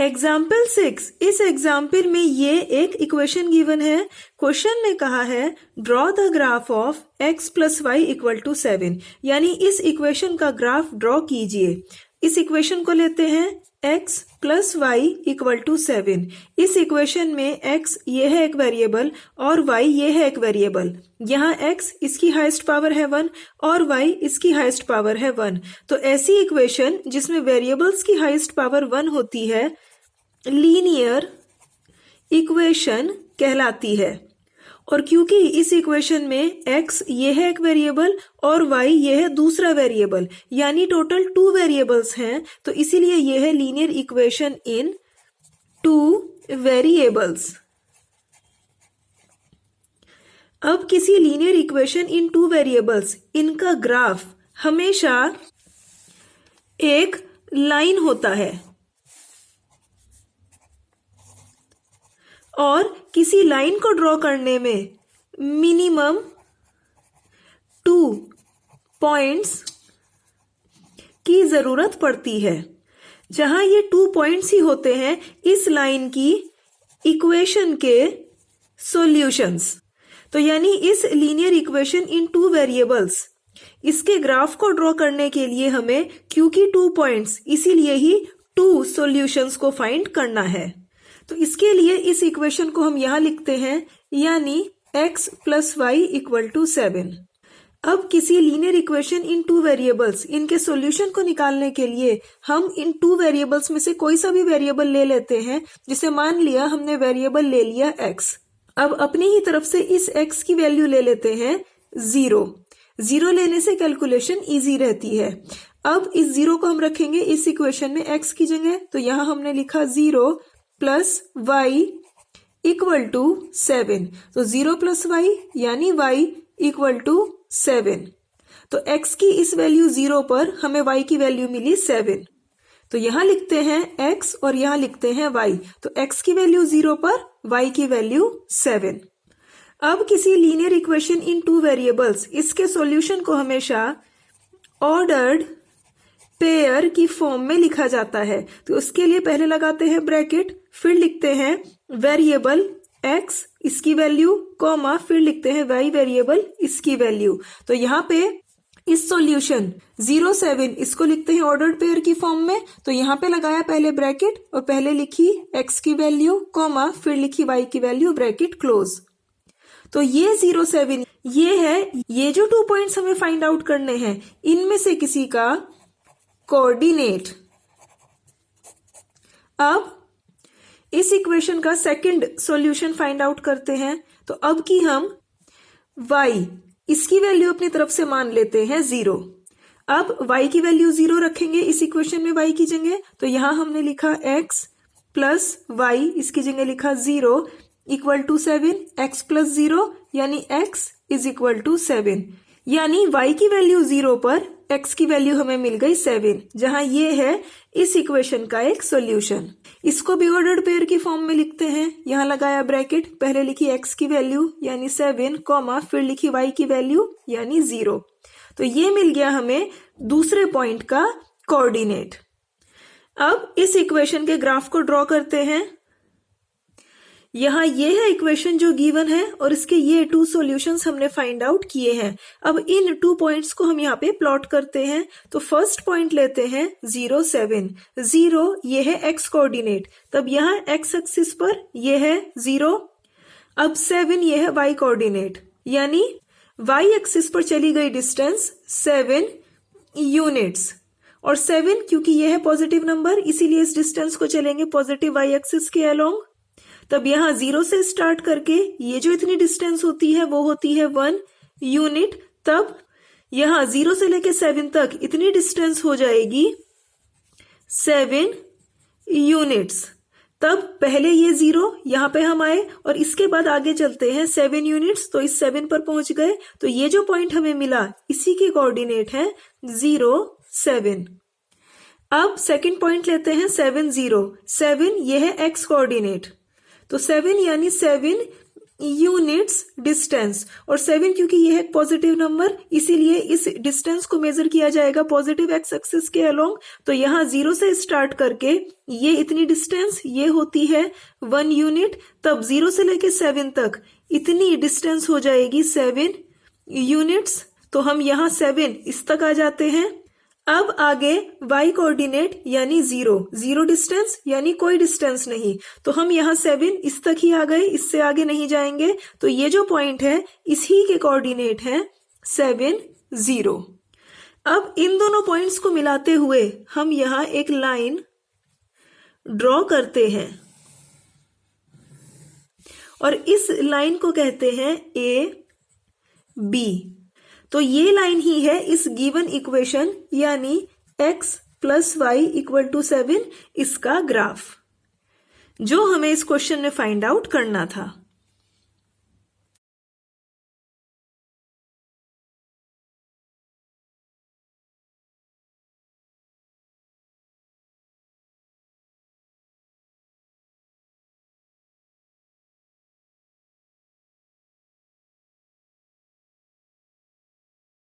Example 6, इस example में ये एक इक्वेशन गिवन है। क्वेश्चन में कहा है draw the graph of x plus y equal to 7, यानी इस इक्वेशन का ग्राफ ड्रॉ कीजिए। इस इक्वेशन को लेते हैं x plus y equal to 7। इस इक्वेशन में x ये है एक वेरिएबल और y ये है एक वेरिएबल। यहाँ x इसकी हाईएस्ट पावर है 1 और y इसकी हाईएस्ट पावर है 1। तो ऐसी इक्वेशन जिसमें वेरिएबल्स की हाईएस्ट पावर 1 होती है लीनियर इक्वेशन कहलाती है। और क्योंकि इस इक्वेशन में x ये है एक वेरिएबल और y ये है दूसरा वेरिएबल, यानी टोटल 2 वेरिएबल्स हैं, तो इसीलिए ये है लीनियर इक्वेशन इन 2 वेरिएबल्स। अब किसी लीनियर इक्वेशन इन 2 वेरिएबल्स, इनका ग्राफ हमेशा एक लाइन होता है और किसी लाइन को ड्रॉ करने में मिनिमम 2 पॉइंट्स की जरूरत पड़ती है। जहां ये 2 पॉइंट्स ही होते हैं इस लाइन की इक्वेशन के सॉल्यूशंस। तो यानी इस लीनियर इक्वेशन इन 2 वेरिएबल्स, इसके ग्राफ को ड्रॉ करने के लिए हमें क्योंकि 2 पॉइंट्स, इसीलिए ही 2 सॉल्यूशंस को फाइंड करना है। तो इसके लिए इस इक्वेशन को हम यहां लिखते हैं, यानी x plus y equal to 7। अब किसी लीनियर इक्वेशन इन 2 वेरिएबल्स, इनके सॉल्यूशन को निकालने के लिए हम इन 2 वेरिएबल्स में से कोई सा भी वेरिएबल ले लेते हैं। जिसे मान लिया हमने वेरिएबल ले लिया x। अब अपनी ही तरफ से इस x की वैल्यू ले लेते हैं 0। 0 लेने से कैलकुलेशन इजी रहती है। अब इस 0 को हम रखेंगे इस इक्वेशन में x की जगह, तो यहां हमने लिखा 0 प्लस y इक्वल टू 7। तो 0 प्लस y यानी y इक्वल टू 7। तो x की इस वैल्यू 0 पर हमें y की वैल्यू मिली 7। तो यहां लिखते हैं x और यहां लिखते हैं y। तो x की वैल्यू 0 पर y की वैल्यू 7। अब किसी लीनियर इक्वेशन इन 2 वेरिएबल्स, इसके सॉल्यूशन को हमेशा ऑर्डर्ड पेयर की फॉर्म में लिखा जाता है। तो उसके लिए पहले लगाते हैं ब्रैकेट, फिर लिखते हैं वेरिएबल x इसकी वैल्यू, कॉमा, फिर लिखते हैं y वेरिएबल इसकी वैल्यू। तो यहाँ पे इस सॉल्यूशन 0 7 इसको लिखते हैं ऑर्डर्ड पेयर की फॉर्म में। तो यहाँ पे लगाया पहले ब्रैकेट और पहले लिखी x की वैल्यू, कॉमा, फिर लिखी y की वैल्यू, ब्रैकेट क्लोज। तो ये 0 7 ये है, ये जो 2 पॉइंट्स हमें फाइंड आउट करने हैं इनमें से किसी का कोऑर्डिनेट। अब इस इक्वेशन का सेकंड सॉल्यूशन फाइंड आउट करते हैं। तो अब की हम y इसकी वैल्यू अपनी तरफ से मान लेते हैं 0। अब y की वैल्यू 0 रखेंगे इस इक्वेशन में y की जगह। तो यहां हमने लिखा x प्लस y, इसकी जगह लिखा 0 इक्वल टू 7। x प्लस 0 यानी x इज इक्वल टू 7, यानी y की वैल्यू 0 पर x की वैल्यू हमें मिल गई 7, जहां ये है इस इक्वेशन का एक सॉल्यूशन। इसको भी ऑर्डर्ड पेयर की फॉर्म में लिखते हैं। यहां लगाया ब्रैकेट, पहले लिखी x की वैल्यू यानी 7, कॉमा, फिर लिखी y की वैल्यू यानी 0। तो ये मिल गया हमें दूसरे पॉइंट का कोऑर्डिनेट। अब इस इक्वेशन के ग्राफ को ड्रॉ करते हैं। यहाँ ये है इक्वेशन जो गिवन है और इसके ये 2 सॉल्यूशंस हमने फाइंड आउट किए हैं। अब इन 2 पॉइंट्स को हम यहाँ पे प्लॉट करते हैं। तो फर्स्ट पॉइंट लेते हैं 0 7। 0 ये है x कोऑर्डिनेट, तब यहाँ x एक्सिस पर ये है 0। अब 7 ये है y कोऑर्डिनेट, यानी y एक्सिस पर चली गई डिस्टेंस 7 यूनिट्स। और 7 क्योंकि ये है पॉजिटिव नंबर, इसीलिए इस डिस्टेंस को चलेंगे पॉजिटिव y एक्सिस के अलोंग। तब यहाँ 0 से स्टार्ट करके ये जो इतनी डिस्टेंस होती है वो होती है 1 यूनिट। तब यहाँ 0 से लेके 7 तक इतनी डिस्टेंस हो जाएगी 7 यूनिट्स। तब पहले ये 0 यहाँ पे हम आए और इसके बाद आगे चलते हैं 7 यूनिट्स, तो इस 7 पर पहुंच गए। तो ये जो पॉइंट हमें मिला इसी के कोऑर्डिनेट है 0 7। अब सेकंड पॉइंट लेते हैं 7 0। 7 ये है x कोऑर्डिनेट, तो 7 यानी 7 यूनिट्स डिस्टेंस, और 7 क्योंकि ये है पॉजिटिव नंबर इसीलिए इस डिस्टेंस को मेजर किया जाएगा पॉजिटिव एक्स एक्सिस के अलोंग। तो यहाँ 0 से स्टार्ट करके ये इतनी डिस्टेंस ये होती है 1 यूनिट, तब 0 से लेके 7 तक इतनी डिस्टेंस हो जाएगी 7 यूनिट्स। तो हम यहाँ 7 इस तक आ जाते हैं। अब आगे y कोऑर्डिनेट यानी 0 डिस्टेंस यानी कोई डिस्टेंस नहीं, तो हम यहाँ 7 इस तक ही आ गए, इससे आगे नहीं जाएंगे। तो ये जो पॉइंट है इसी के कोऑर्डिनेट है 7 0। अब इन दोनों पॉइंट्स को मिलाते हुए हम यहाँ एक लाइन ड्रॉ करते हैं और इस लाइन को कहते हैं AB। तो ये लाइन ही है इस गिवन इक्वेशन यानी x + y = 7 इसका ग्राफ, जो हमें इस क्वेश्चन में फाइंड आउट करना था।